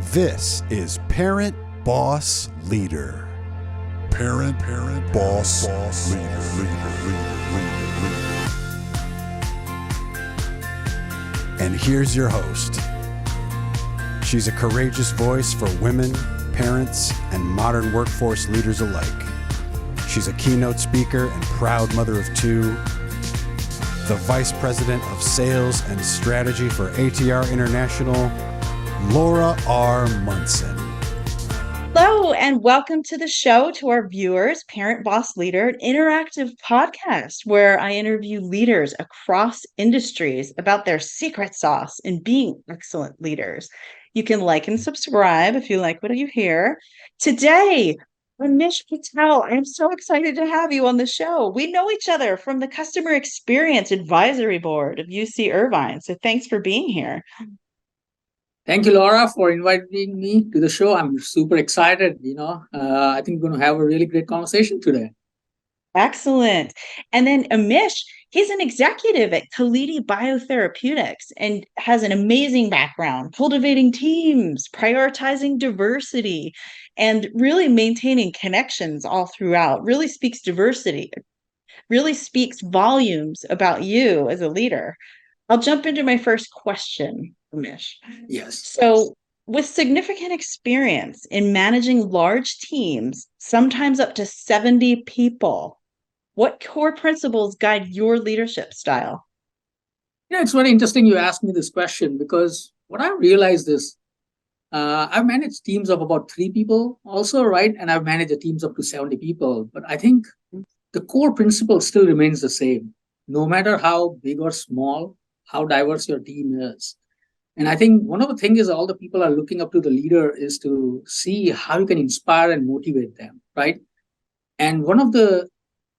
This is Parent Boss Leader. Parent Boss Leader. And here's your host. She's a courageous voice for women, parents, and modern workforce leaders alike. She's a keynote speaker and proud mother of two, the Vice President of Sales and Strategy for ATR International, Laura R. Munson. Hello, and welcome to the show to our viewers, Parent Boss Leader, an interactive podcast where I interview leaders across industries about their secret sauce in being excellent leaders. You can like and subscribe if you like what you hear. Today, Amish Patel, I am so excited to have you on the show. We know each other from the Customer Experience Advisory Board of UC Irvine, so thanks for being here. Thank you, Laura, for inviting me to the show. I'm super excited. I think we're going to have a really great conversation today. Excellent. And then Amish, he's an executive at Calidi Biotherapeutics and has an amazing background cultivating teams, prioritizing diversity, and really maintaining connections all throughout. Really speaks volumes about you as a leader. I'll jump into my first question, Amish. Yes. So, with significant experience in managing large teams, sometimes up to 70 people, what core principles guide your leadership style? It's very interesting you asked me this question because what I realized is I've managed teams of about 3 people also, right? And I've managed teams up to 70 people. But I think the core principle still remains the same, no matter how big or small, how diverse your team is. And I think one of the things is all the people are looking up to the leader is to see how you can inspire and motivate them, right? And one of the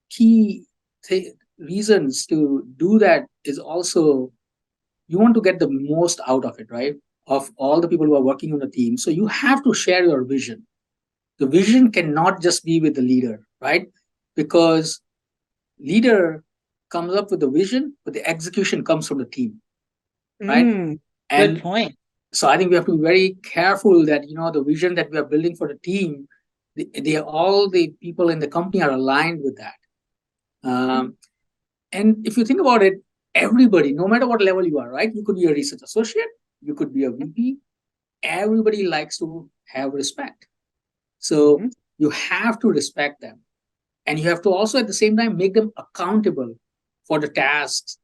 key reasons to do that is also you want to get the most out of it, right? Of all the people who are working on the team. So you have to share your vision. The vision cannot just be with the leader, right? Because leader comes up with the vision, but the execution comes from the team, right? Good point. So I think we have to be very careful that, the vision that we are building for the team, all the people in the company are aligned with that. And if you think about it, everybody, no matter what level you are, right? You could be a research associate, you could be a VP. Everybody likes to have respect. So you have to respect them. And you have to also at the same time make them accountable for the tasks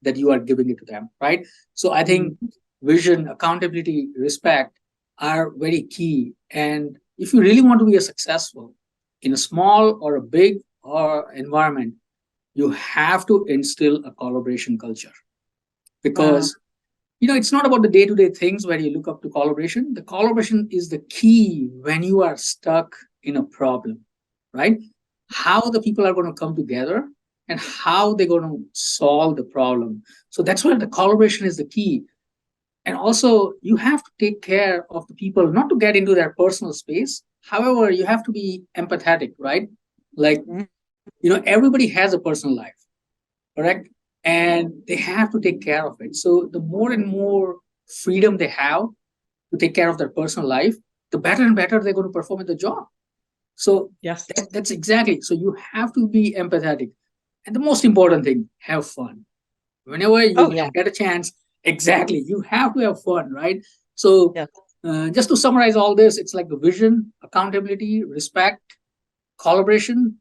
that you are giving it to them, right? So I think vision, accountability, respect are very key. And if you really want to be a successful in a small or a big or environment, you have to instill a collaboration culture. Because, it's not about the day-to-day things where you look up to collaboration. The collaboration is the key when you are stuck in a problem, right? How the people are going to come together and how they're going to solve the problem. So that's why the collaboration is the key. And also, you have to take care of the people, not to get into their personal space. However, you have to be empathetic, right? Like, everybody has a personal life, correct? And they have to take care of it. So the more and more freedom they have to take care of their personal life, the better and better they're going to perform at the job. So yes, that's exactly. So you have to be empathetic. And the most important thing, have fun. Whenever you get a chance, exactly, you have to have fun, right? So just to summarize all this, it's like the vision, accountability, respect, collaboration,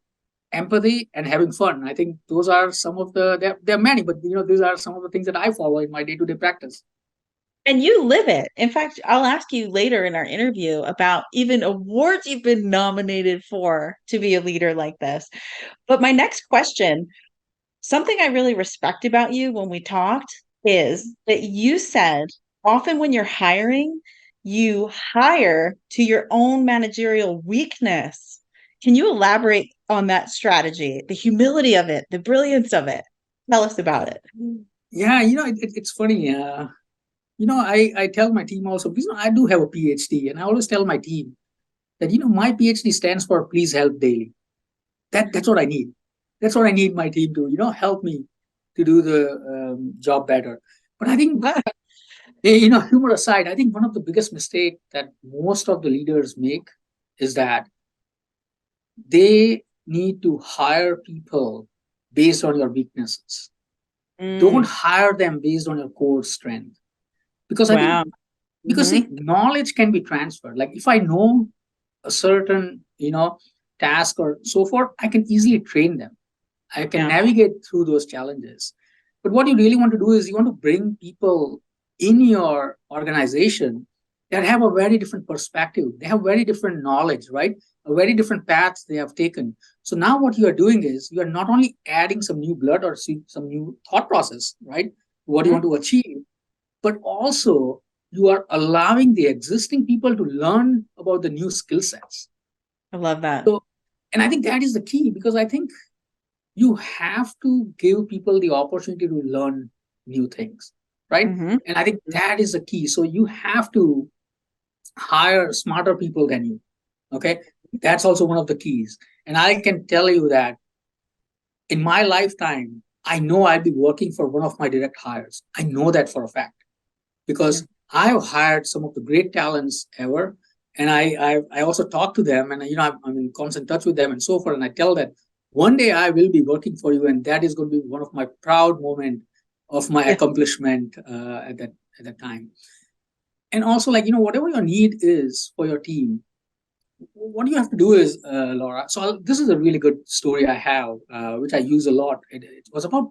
empathy, and having fun. I think those are some of there are many, but these are some of the things that I follow in my day-to-day practice. And you live it. In fact, I'll ask you later in our interview about even awards you've been nominated for to be a leader like this. But my next question, something I really respect about you when we talked is that you said often when you're hiring, you hire to your own managerial weakness. Can you elaborate on that strategy, the humility of it, the brilliance of it? Tell us about it. Yeah, it's funny. I tell my team also, because I do have a Ph.D. and I always tell my team that, my Ph.D. stands for Please Help Daily. That's what I need. That's what I need my team to, help me to do the job better. But I think Humor aside, I think one of the biggest mistakes that most of the leaders make is that they need to hire people based on your weaknesses. Don't hire them based on your core strength. Because I think, Wow. because see, knowledge can be transferred. Like if I know a certain, task or so forth, I can easily train them. I can Yeah. navigate through those challenges. But what you really want to do is you want to bring people in your organization that have a very different perspective. They have very different knowledge, right? A very different paths they have taken. So now what you are doing is you are not only adding some new blood or some new thought process, right? What you want to achieve, but also you are allowing the existing people to learn about the new skill sets. I love that. So, and I think that is the key, because I think you have to give people the opportunity to learn new things, right? And I think that is the key. So you have to hire smarter people than you. Okay. That's also one of the keys. And I can tell you that in my lifetime, I know I'll be working for one of my direct hires. I know that for a fact, because I have hired some of the great talents ever. And I also talk to them, and I'm in constant touch with them and so forth. And I tell that one day I will be working for you, and that is going to be one of my proud moment of my accomplishment at that time. And also, whatever your need is for your team, what you have to do is, Laura. So this is a really good story I have, which I use a lot. It was about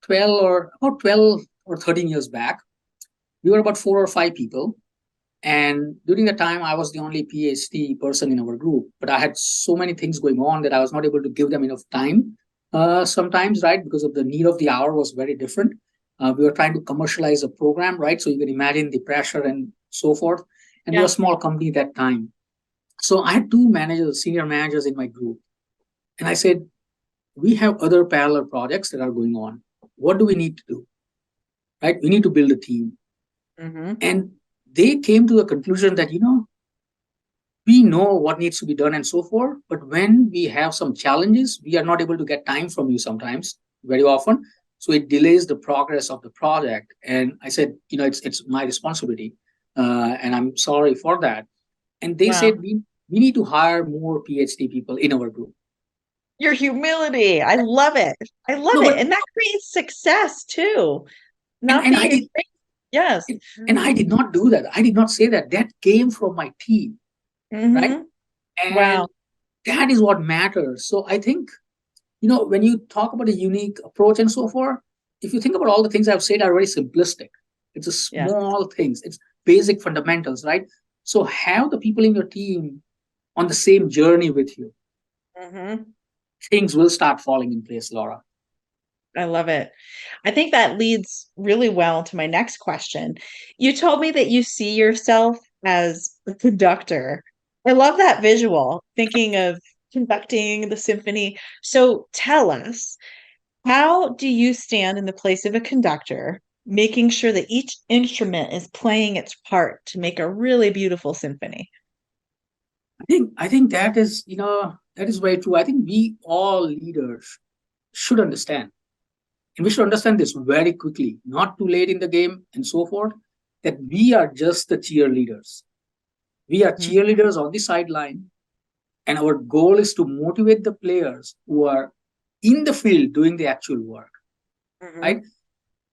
12 or 13 years back. We were about 4 or 5 people. And during the time, I was the only Ph.D. person in our group, but I had so many things going on that I was not able to give them enough time sometimes, right? Because of the need of the hour was very different. We were trying to commercialize a program, right? So you can imagine the pressure and so forth. And we were a small company at that time. So I had 2 managers, senior managers in my group. And I said, we have other parallel projects that are going on. What do we need to do? Right? We need to build a team. And they came to the conclusion that, we know what needs to be done and so forth. But when we have some challenges, we are not able to get time from you sometimes, very often. So it delays the progress of the project. And I said, it's my responsibility. And I'm sorry for that. And they said, we need to hire more PhD people in our group. Your humility. I love it. I love it. And that creates success too. Not being afraid. Yes. And I did not do that. I did not say that. That came from my team. Right. And that is what matters. So I think, when you talk about a unique approach and so forth, if you think about all the things I've said are very simplistic. It's a small things. It's basic fundamentals, right? So have the people in your team on the same journey with you. Things will start falling in place, Laura. I love it. I think that leads really well to my next question. You told me that you see yourself as a conductor. I love that visual, thinking of conducting the symphony. So tell us, how do you stand in the place of a conductor, making sure that each instrument is playing its part to make a really beautiful symphony? I think that is, that is very true. I think we all leaders should understand. And we should understand this very quickly, not too late in the game and so forth, that we are just the cheerleaders. We are cheerleaders on the sideline. And our goal is to motivate the players who are in the field doing the actual work. Right?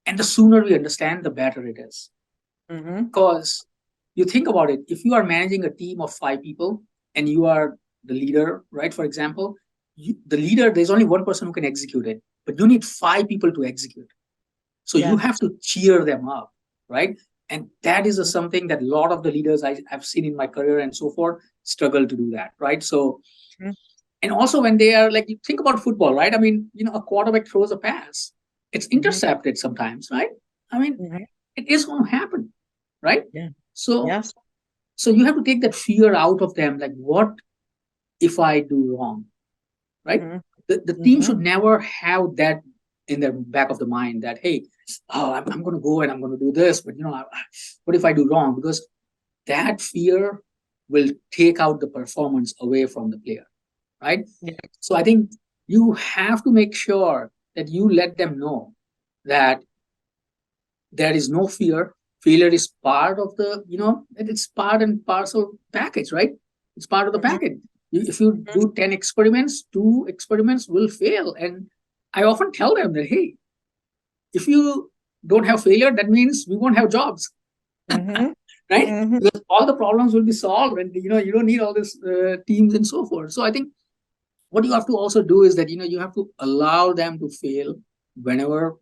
And the sooner we understand, the better it is. Because you think about it, if you are managing a team of 5 people and you are the leader, right? For example, the leader, there's only one person who can execute it, but you need 5 people to execute. So you have to cheer them up, right? And that is something that a lot of the leaders I've seen in my career and so forth struggle to do that, right? So, and also when they are you think about football, right? I mean, a quarterback throws a pass, it's intercepted sometimes, right? I mean, it is going to happen, right? So you have to take that fear out of them. Like, what if I do wrong, right? The team should never have that in their back of the mind that, hey, I'm going to go and I'm going to do this, but what if I do wrong? Because that fear will take out the performance away from the player, right? So I think you have to make sure that you let them know that there is no fear. failure is part of the, it's part and parcel package, right? It's part of the package. If you do 10 experiments, 2 experiments will fail. And I often tell them that, hey, if you don't have failure, that means we won't have jobs, right? Because all the problems will be solved, and you don't need all these teams and so forth. So I think what you have to also do is that you have to allow them to fail whenever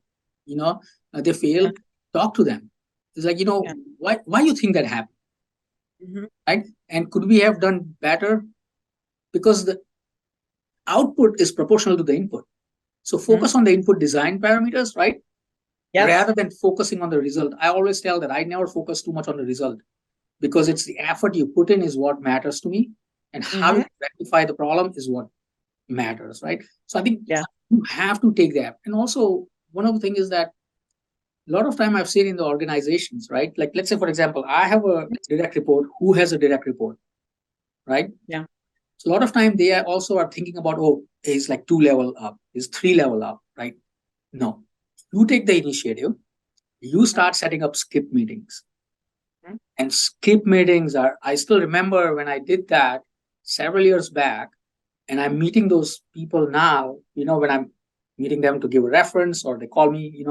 they fail. Talk to them. It's like, why you think that happened, right? And could we have done better? Because the output is proportional to the input. So focus on the input design parameters, right? Yes. Rather than focusing on the result. I always tell that I never focus too much on the result, because it's the effort you put in is what matters to me, and how you rectify the problem is what matters, right? So I think you have to take that. And also, one of the things is that a lot of time I've seen in the organizations, right? Like, let's say, for example, I have a direct report who has a direct report, right? Yeah. So a lot of time they also are thinking about, oh, he's like 2 level up, he's 3 level up, right? No. You take the initiative, you start setting up skip meetings. And skip meetings I still remember when I did that several years back, and I'm meeting those people now, when I'm meeting them to give a reference, or they call me,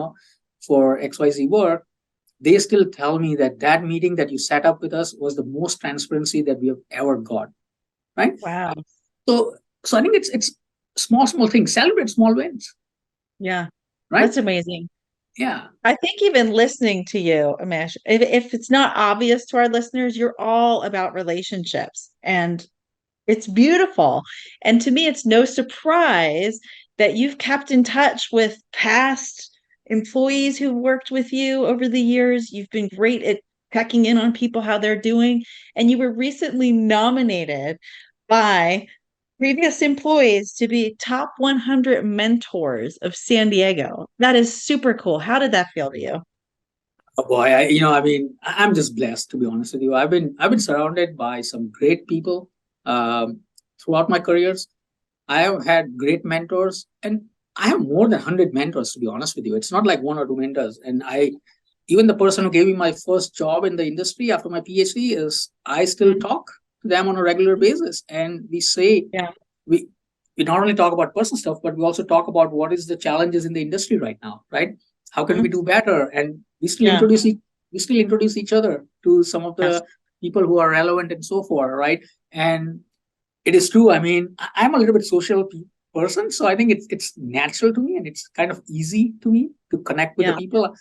for XYZ work, they still tell me that meeting that you set up with us was the most transparency that we have ever got, right? Wow. So I think it's small things. Celebrate small wins. Yeah. Right? That's amazing. Yeah. I think even listening to you, Amish, if it's not obvious to our listeners, you're all about relationships, and it's beautiful. And to me, it's no surprise that you've kept in touch with past employees who've worked with you over the years. You've been great at checking in on people, how they're doing. And you were recently nominated by previous employees to be top 100 mentors of San Diego. That is super cool. How did that feel to you? Oh boy, I'm just blessed, to be honest with you. I've been surrounded by some great people throughout my careers. I have had great mentors, and I have more than 100 mentors, to be honest with you. It's not like 1 or 2 mentors. And even the person who gave me my first job in the industry after my PhD I still talk to them on a regular basis. And we say, we not only talk about personal stuff, but we also talk about what is the challenges in the industry right now, right? How can we do better? And we still introduce each other to some of the people who are relevant and so forth, right? And it is true. I mean, I'm a little bit social person, so I think it's natural to me, and it's kind of easy to me to connect with the people.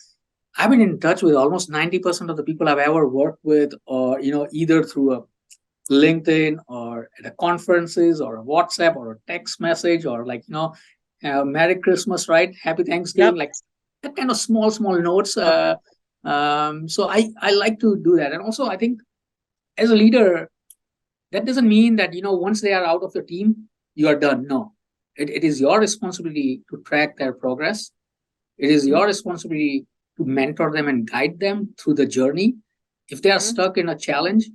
I've been in touch with almost 90% of the people I've ever worked with, or either through a LinkedIn or at a conferences or a WhatsApp or a text message, or like Merry Christmas, right? Happy Thanksgiving, like that kind of small notes. So I like to do that. And also, I think as a leader, that doesn't mean that once they are out of the team, you are done. No, it is your responsibility to track their progress. It is your responsibility to mentor them and guide them through the journey. If they are stuck in a challenge,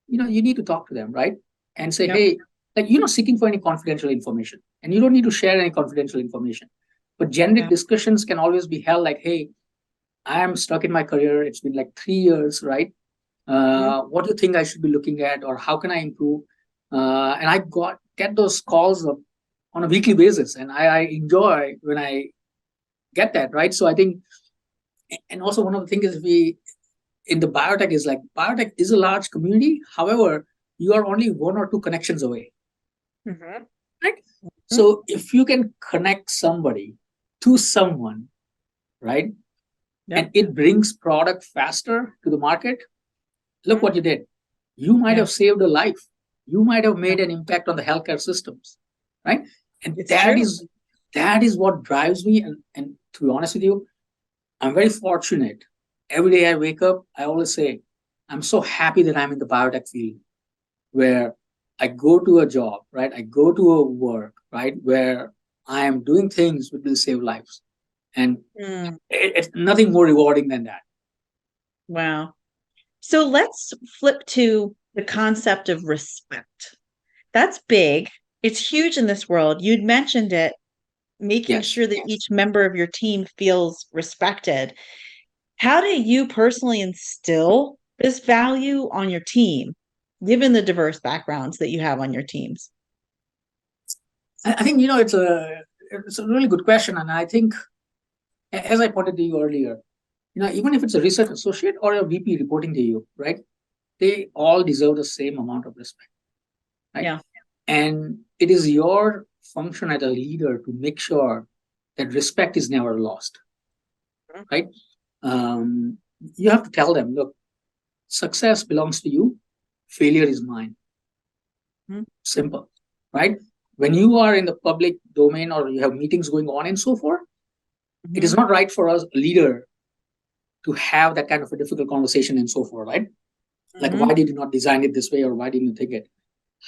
you need to talk to them, right? And say, hey, like, seeking for any confidential information. And you don't need to share any confidential information. But generic discussions can always be held, like, hey, I am stuck in my career. It's been like 3 years, right? What do you think I should be looking at, or how can I improve? And I get those calls on a weekly basis. And I enjoy when I get that, right? So I think, and also one of the things is in the biotech is a large community. However, you are only 1 or 2 connections away, right? So if you can connect somebody to someone, right, and it brings product faster to the market, look what you did. You might have saved a life. You might have made an impact on the healthcare systems, right? And that is what drives me. And to be honest with you, I'm very fortunate. Every day I wake up, I always say, I'm so happy that I'm in the biotech field, where I go to a job, right? I go to a work, right? Where I am doing things which will save lives. And it's nothing more rewarding than that. Wow. So let's flip to the concept of respect. That's big. It's huge in this world. You'd mentioned it, making sure that each member of your team feels respected. How do you personally instill this value on your team, given the diverse backgrounds that you have on your teams? I think, it's a really good question. And I think, as I pointed to you earlier, even if it's a research associate or a VP reporting to you, right? They all deserve the same amount of respect, right? Yeah. And it is your function as a leader to make sure that respect is never lost, right? You have to tell them, look, success belongs to you, failure is mine. Simple, right? When you are in the public domain or you have meetings going on and so forth, it is not right for us, a leader, to have that kind of a difficult conversation and so forth, right? Like, why did you not design it this way, or why didn't you think it?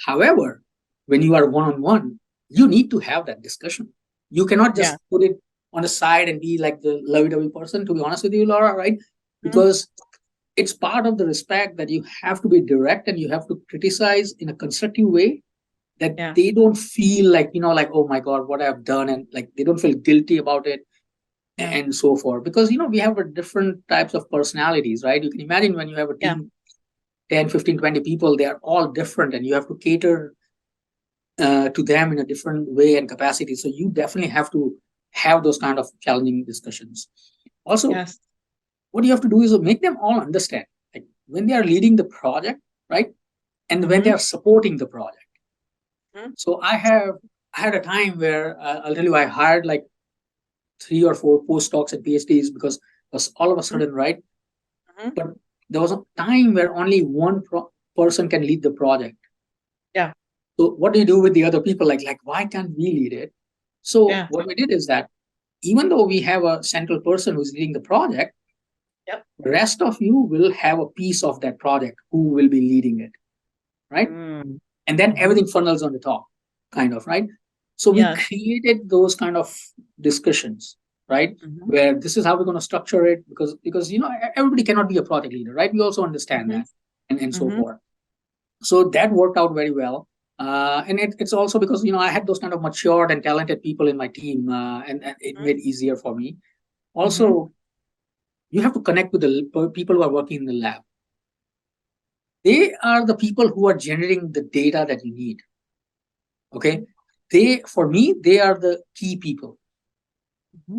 However, when you are one-on-one, you need to have that discussion. You cannot just put it on the side and be like the lovey-dovey person, to be honest with you, Laura, right? Because it's part of the respect that you have to be direct and you have to criticize in a constructive way, that they don't feel like, like, oh my God, what I've done, and like they don't feel guilty about it and so forth. Because, we have a different types of personalities, right? You can imagine when you have a team, 10, 15, 20 people, they are all different and you have to cater to them in a different way and capacity. So you definitely have to have those kind of challenging discussions. Also, what you have to do is make them all understand, like when they are leading the project, right? And when they are supporting the project. So I had a time where I'll tell you, I hired like 3 or 4 postdocs and PhDs because it was all of a sudden, right? But there was a time where only one person can lead the project. So what do you do with the other people? Like why can't we lead it? So what we did is that even though we have a central person who's leading the project, the rest of you will have a piece of that project who will be leading it, right? And then everything funnels on the top, kind of, right? So we created those kind of discussions, right? Where this is how we're going to structure it, because everybody cannot be a project leader, right? We also understand that and so forth. So that worked out very well. And it's also because, I had those kind of matured and talented people in my team, and it made it easier for me. Also, you have to connect with the people who are working in the lab. They are the people who are generating the data that you need. Okay. For me, they are the key people,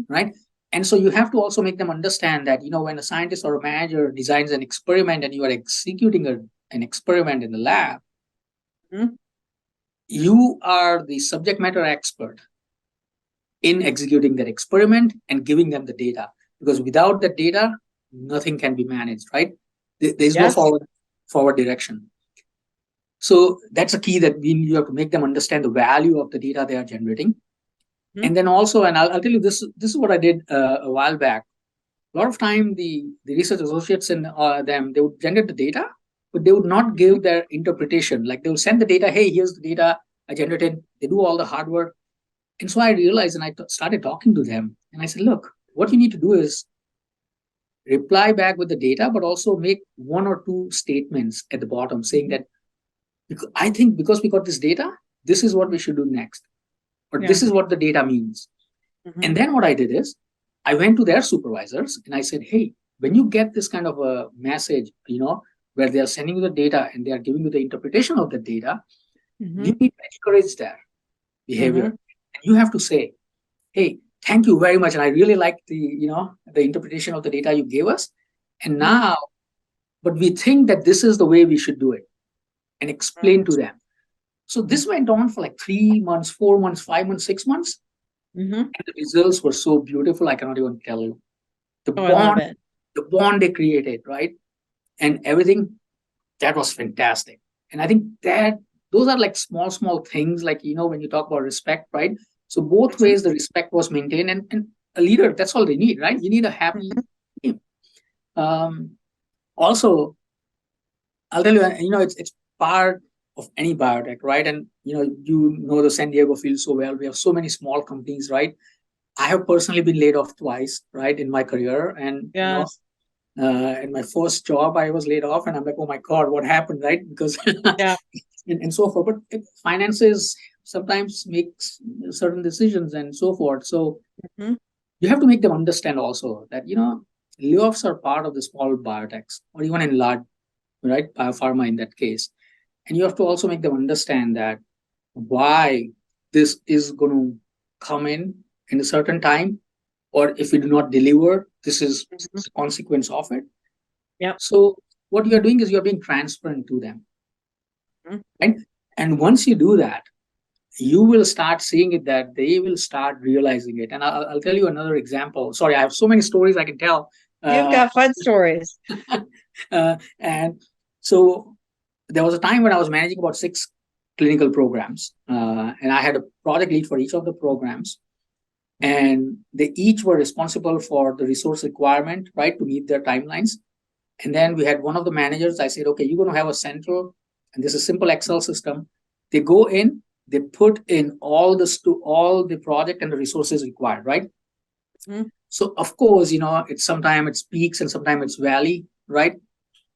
right? And so you have to also make them understand that, when a scientist or a manager designs an experiment and you are executing an experiment in the lab, you are the subject matter expert in executing that experiment and giving them the data. Because without the data, nothing can be managed, right? There's no forward direction. So that's a key, that you have to make them understand the value of the data they are generating. And then also, and I'll tell you, this is what I did a while back. A lot of time, the research associates and they would generate the data, but they would not give their interpretation. Like they would send the data, hey, here's the data I generated. They do all the hard work. And so I realized, and I started talking to them, and I said, look, what you need to do is reply back with the data, but also make 1 or 2 statements at the bottom saying that, I think because we got this data, this is what we should do next. Or this is what the data means. And then what I did is, I went to their supervisors and I said, hey, when you get this kind of a message, where they are sending you the data and they are giving you the interpretation of the data, you need to encourage their behavior. And you have to say, hey, thank you very much. And I really like the interpretation of the data you gave us. And now, but we think that this is the way we should do it, and explain to them. So this went on for like 3 months, 4 months, 5 months, 6 months. And the results were so beautiful, I cannot even tell you. The bond they created, right? And everything, that was fantastic. And I think that those are like small things, like, when you talk about respect, right? So both ways the respect was maintained, and a leader, that's all they need, right? You need a happy team. Also, I'll tell you, it's part of any biotech, right? And the San Diego field so well. We have so many small companies, right? I have personally been laid off twice, right, in my career. And in my first job, I was laid off, and I'm like, oh my God, what happened, right? Because and so forth. But finances sometimes makes certain decisions and so forth. So you have to make them understand also that layoffs are part of the small biotechs or even in large, right, biopharma in that case. And you have to also make them understand that why this is going to come in a certain time, or if we do not deliver, this is the consequence of it. Yep. So what you're doing is you're being transparent to them. Mhm. Right? And once you do that, you will start seeing it that they will start realizing it. And I'll tell you another example. Sorry, I have so many stories I can tell. You've got fun stories. And so there was a time when I was managing about 6 clinical programs, and I had a project lead for each of the programs, and they each were responsible for the resource requirement, right, to meet their timelines. And then we had one of the managers. I said, okay, you're going to have a central, and this is a simple Excel system. They go in, they put in all the project and the resources required, right? Mhm. So of course, it's sometimes it's peaks and sometimes it's valley, right?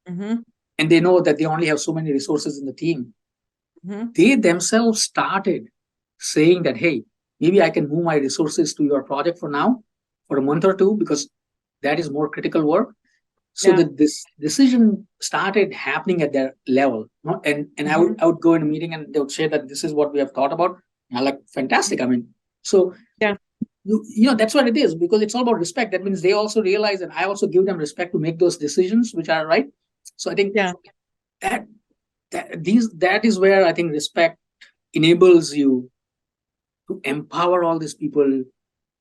Mhm. And they know that they only have so many resources in the team. Mhm. They themselves started saying that, hey, maybe I can move my resources to your project for now, for a month or two, because that is more critical work. So Yeah. that this decision started happening at their level. And I would go in a meeting and they would say that this is what we have thought about. And I'm like, fantastic. I mean, so Yeah. that's what it is, because it's all about respect. That means they also realize that I also give them respect to make those decisions which are right. So I think Yeah. that is where I think respect enables you to empower all these people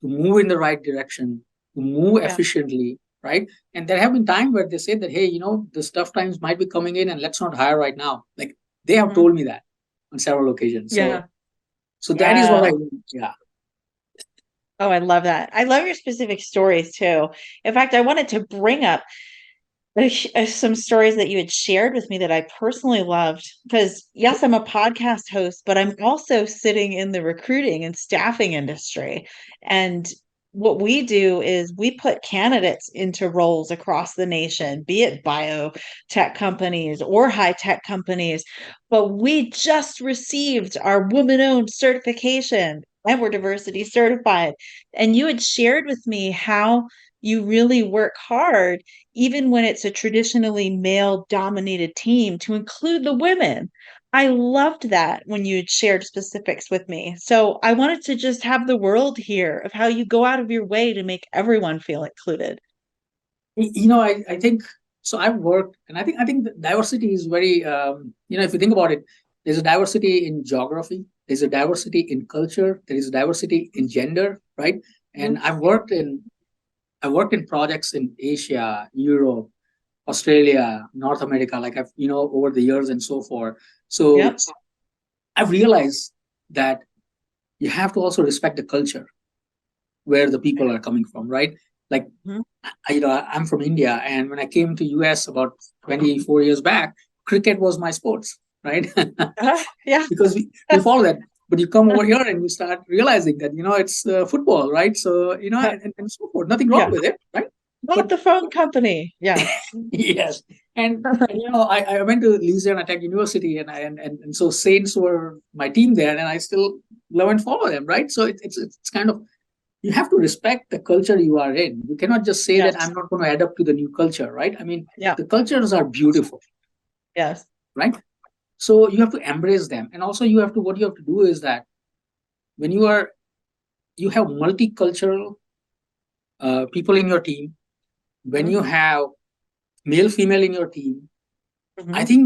to move in the right direction, to move Yeah. efficiently, right? And there have been times where they say that, hey, the tough times might be coming in and let's not hire right now. Like they have told me that on several occasions. Yeah. So that is what Wow. yeah. Oh, I love that. I love your specific stories too. In fact, I wanted to bring up some stories that you had shared with me that I personally loved. Because, yes, I'm a podcast host, but I'm also sitting in the recruiting and staffing industry. And what we do is we put candidates into roles across the nation, be it biotech companies or high tech companies. But we just received our woman owned certification and we're diversity certified. And you had shared with me how you really work hard even when it's a traditionally male dominated team, to include the women. I loved that when you shared specifics with me. So I wanted to just have the world hear of how you go out of your way to make everyone feel included. I think so. I've worked, and I think the diversity is very. If you think about it, there's a diversity in geography, there's a diversity in culture, there is a diversity in gender, right? And Mhm. I've worked in projects in Asia, Europe, Australia, North America, like I've over the years and so forth. So Yep. I've realized that you have to also respect the culture where the people are coming from, right? Like Mhm. I'm from India, and when I came to US about 24 years back, cricket was my sports, right? Yeah. Because we follow that. But you come over here and you start realizing that it's football, right? So and so forth. Nothing wrong Yeah. with it, right? Not But the phone company. Yeah. yes, and I went to Louisiana Tech University, and so Saints were my team there, and I still love and follow them, right? So it's kind of, you have to respect the culture you are in. You cannot just say that Yes. I'm not going to adapt to the new culture, right? I mean, Yeah. the cultures are beautiful, Yes. right? So you have to embrace them, and also what you have to do is that when you have multicultural people in your team, when Mhm. you have male female in your team, I Mhm. think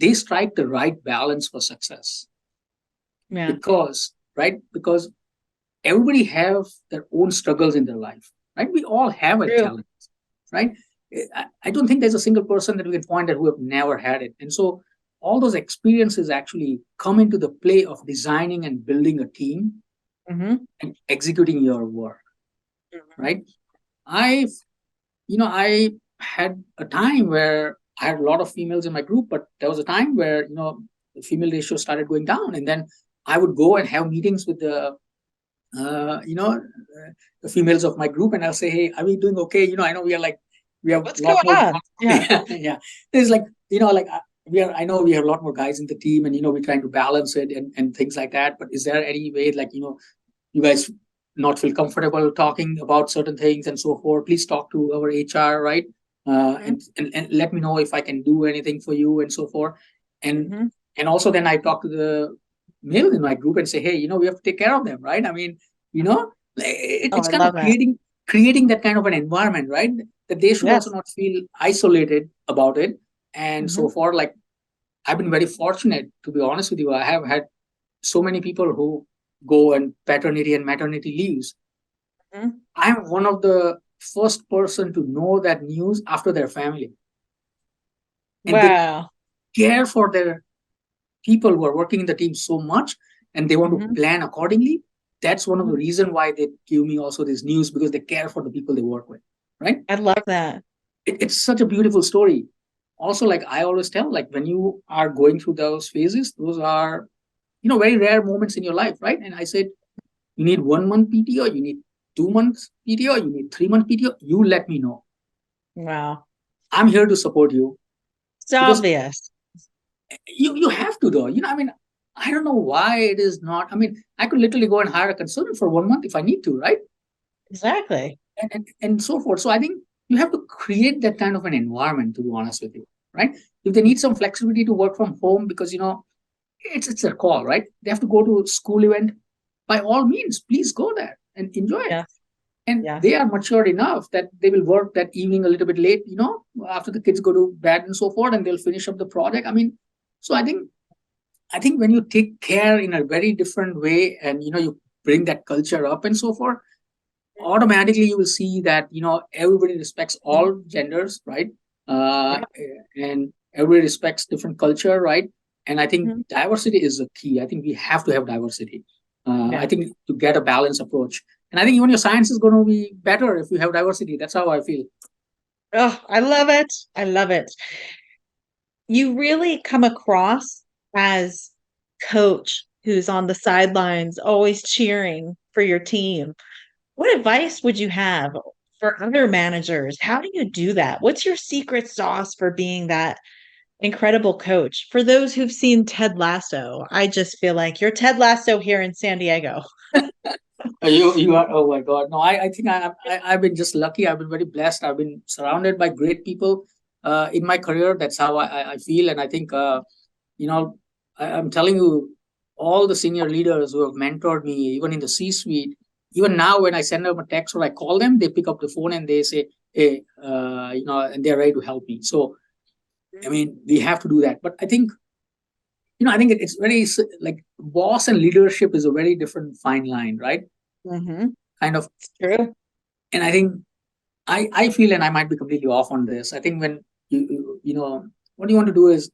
they strike the right balance for success. Yeah. Because everybody have their own struggles in their life, right? We all have a True. challenge, right? I don't think there's a single person that we can point at who have never had it. And so all those experiences actually come into the play of designing and building a team Mhm. and executing your work, right? I I had a time where I had a lot of females in my group, but there was a time where the female ratio started going down, and then I would go and have meetings with uh, you know the females of my group, and I'll say, hey, are we doing okay? I know we have What's a lot going more. on? Yeah. Yeah, there's like I know we have a lot more guys in the team, and we're trying to balance it and things like that. But is there any way, like you guys not feel comfortable talking about certain things and so forth, please talk to our HR, right? And let me know if I can do anything for you and so forth. And and also then I talk to the male in my group and say, hey, we have to take care of them, right? I mean, it's I kind of love that. creating that kind of an environment, right? That they should also not feel isolated about it and so forth. Like, I've been very fortunate, to be honest with you. I have had so many people who go on paternity and maternity leaves. I'm one of the first person to know that news after their family. And Wow. they care for their people who are working in the team so much, and they want to plan accordingly. That's one of the reasons why they give me also this news, because they care for the people they work with, right? I love that. It's such a beautiful story. Also, like I always tell, like when you are going through those phases, those are, very rare moments in your life, right? And I said, you need 1 month PTO, you need 2 months PTO, you need 3 month PTO, you let me know. Wow. I'm here to support you. It's obvious. You have to, though. I mean, I don't know why it is not. I mean, I could literally go and hire a consultant for 1 month if I need to, right? Exactly. And so forth. So I think you have to create that kind of an environment, to be honest with you, right? If they need some flexibility to work from home because, it's their call, right? They have to go to a school event. By all means, please go there and enjoy it. And they are matured enough that they will work that evening a little bit late, after the kids go to bed and so forth, and they'll finish up the project. I mean, so I think when you take care in a very different way and, you bring that culture up and so forth, automatically you will see that, everybody respects all genders, right? And everybody respects different culture, right? And I think diversity is the key. I think we have to have diversity. I think to get a balanced approach. And I think even your science is going to be better if you have diversity. That's how I feel. Oh, I love it. I love it. You really come across as coach who's on the sidelines, always cheering for your team. What advice would you have for other managers? How do you do that? What's your secret sauce for being that incredible coach? For those who've seen Ted Lasso, I just feel like you're Ted Lasso here in San Diego. You are, oh my God. No, I think I've been just lucky. I've been very blessed. I've been surrounded by great people in my career. That's how I feel. And I think, I'm telling you, all the senior leaders who have mentored me, even in the C-suite, even now when I send them a text or I call them, they pick up the phone and they say, hey, and they're ready to help me. So, I mean, we have to do that. But I think, I think it's very like boss and leadership is a very different fine line, right? Kind of. It's true. And I think I feel, and I might be completely off on this, I think when what you want to do is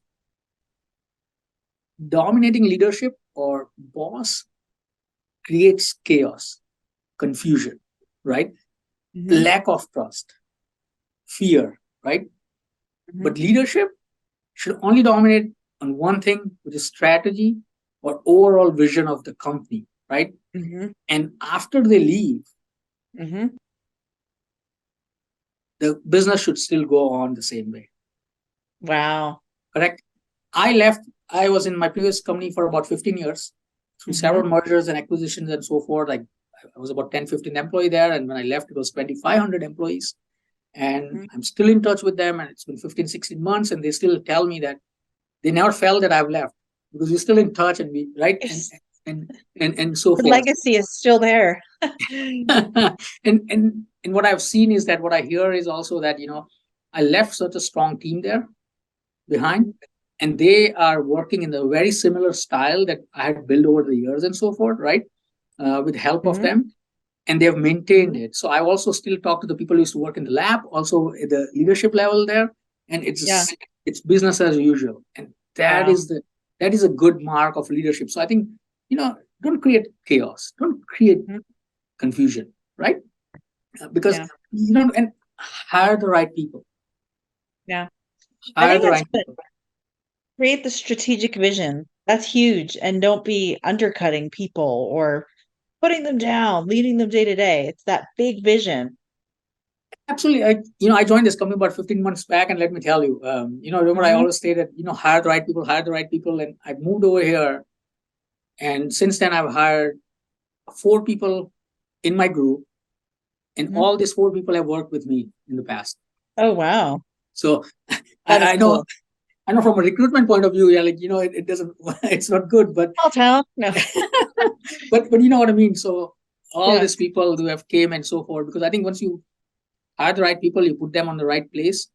dominating leadership or boss creates chaos, confusion, right? Lack of trust, fear, right? But leadership should only dominate on one thing, which is strategy or overall vision of the company, right? And after they leave, the business should still go on the same way. Wow. Correct. I was in my previous company for about 15 years through several mergers and acquisitions and so forth. I was about 10, 15 employee there. And when I left, it was 2,500 employees. And I'm still in touch with them. And it's been 15, 16 months. And they still tell me that they never felt that I've left because we're still in touch and we, right? And so forth. The legacy is still there. and what I've seen is that what I hear is also that, I left such a strong team there behind, and they are working in a very similar style that I had built over the years and so forth, right? With help of them, and they have maintained it. So I also still talk to the people who used to work in the lab, also at the leadership level there, and it's business as usual, and that is a good mark of leadership. So I think, don't create chaos, don't create confusion, right? Because and hire the right people. I think that's good. Create the strategic vision. That's huge. And don't be undercutting people or putting them down, leading them day to day. It's that big vision. Absolutely. I joined this company about 15 months back, and let me tell you, remember I always say that, hire the right people. And I moved over here. And since then, I've hired 4 people in my group, and Mhm. all these 4 people have worked with me in the past. Oh, wow. So That is I know cool. I know from a recruitment point of view, yeah, like it doesn't it's not good, but Small town. No. but you know what I mean. So all Yeah. these people who have came and so forth, because I think once you hire the right people, you put them on the right place,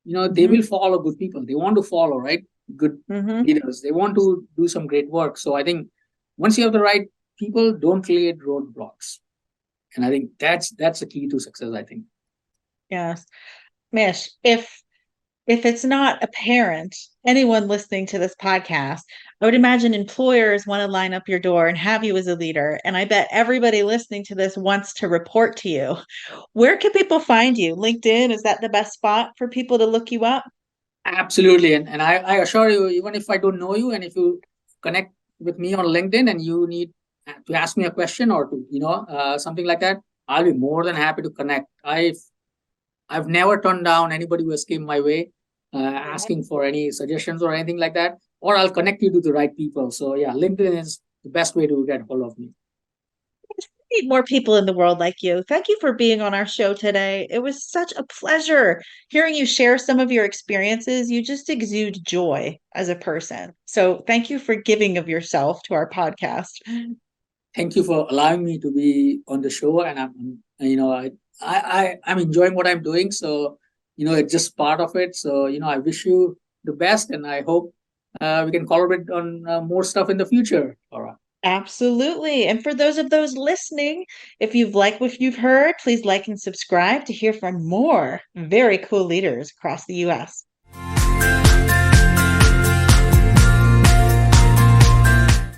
they Mhm. will follow good people. They want to follow, right? Good Mhm. leaders. They want to do some great work. So I think once you have the right people, don't create roadblocks. And I think that's the key to success, I think. Yes. Mish, if it's not apparent, anyone listening to this podcast, I would imagine employers want to line up your door and have you as a leader. And I bet everybody listening to this wants to report to you. Where can people find you? LinkedIn, is that the best spot for people to look you up? Absolutely. And I assure you, even if I don't know you, and if you connect with me on LinkedIn and you need to ask me a question or to, something like that, I'll be more than happy to connect. I've never turned down anybody who has came my way, asking for any suggestions or anything like that, or I'll connect you to the right people. So yeah, LinkedIn is the best way to get hold of me. Need more people in the world like you. Thank you for being on our show today. It was such a pleasure hearing you share some of your experiences. You just exude joy as a person. So thank you for giving of yourself to our podcast. Thank you for allowing me to be on the show, and I'm enjoying what I'm doing. So it's just part of it. So I wish you the best, and I hope we can collaborate on more stuff in the future. All right. Absolutely. And for those listening, if you've liked what you've heard, please like and subscribe to hear from more very cool leaders across the US.